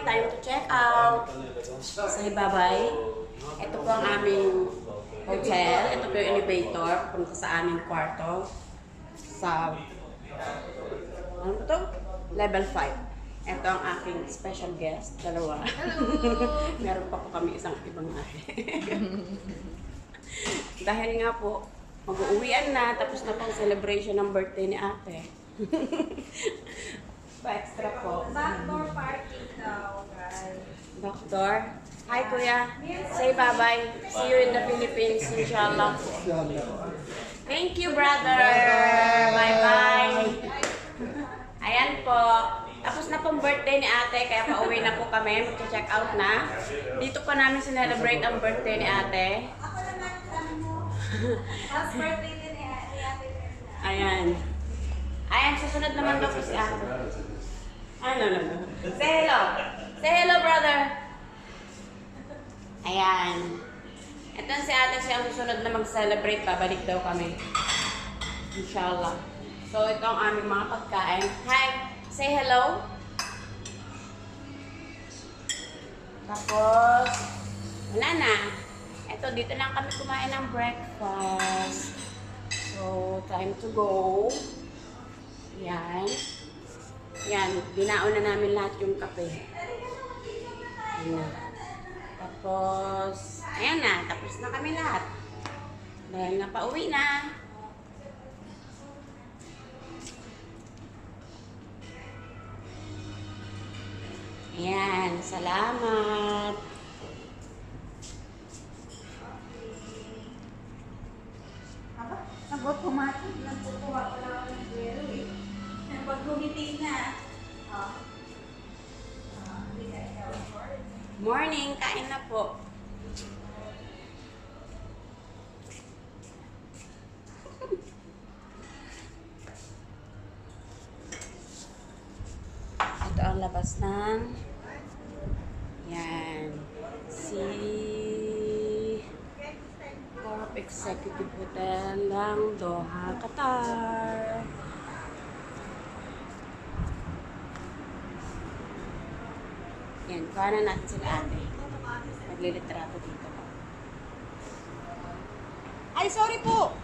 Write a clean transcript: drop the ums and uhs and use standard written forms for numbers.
time to check out. Say bye-bye. Ito po ang aming hotel. Ito po yung elevator. Punta sa aming kwarto. Sa, ano ba ito? Level 5. Ito ang aking special guest. Dalawa. Meron pa po kami isang ibang ate. Dahil nga po, mag-uuwian na. Tapos na pong celebration ng birthday ni ate. Pa-extra po. Backdoor parking daw, guys. Backdoor. Hi, Kuya. Say bye-bye. See you in the Philippines, inshallah. Thank you, brother. Bye-bye. Ayan po. Tapos na pong birthday ni ate, kaya pauwi na po kami. Mag-check out na. Dito pa namin sinelebrate ang birthday ni ate. Ako naman, alam mo. Last birthday din ni ate. Ayan. Ayan, susunod naman daw po si ate. No. Say hello. Say hello, brother. Ayan. Ito si ate, siya ang susunod na mag-celebrate. Babalik daw kami. Inshallah. So, ito ang aming mga pagkain. Hi. Say hello. Tapos, wala na. Ito, dito lang kami kumain ng breakfast. So, time to go. Yan. Yan, binaon na namin lahat yung kape. Ayan. Tapos, ayan na, tapos na kami lahat. Dahil napauwi na. Ayan, salamat. Aba, nag-automatic. Nagkukuha ko lang ako ng zero eh. Pag gumiting na. Hindi ka ikaw. Morning, kain na po. Ito ang labas ng yan. Si Corp Executive Hotel ng Doha, Qatar. Yan, kuha na natin sila ate. Naglilitrato dito. Ay, sorry po!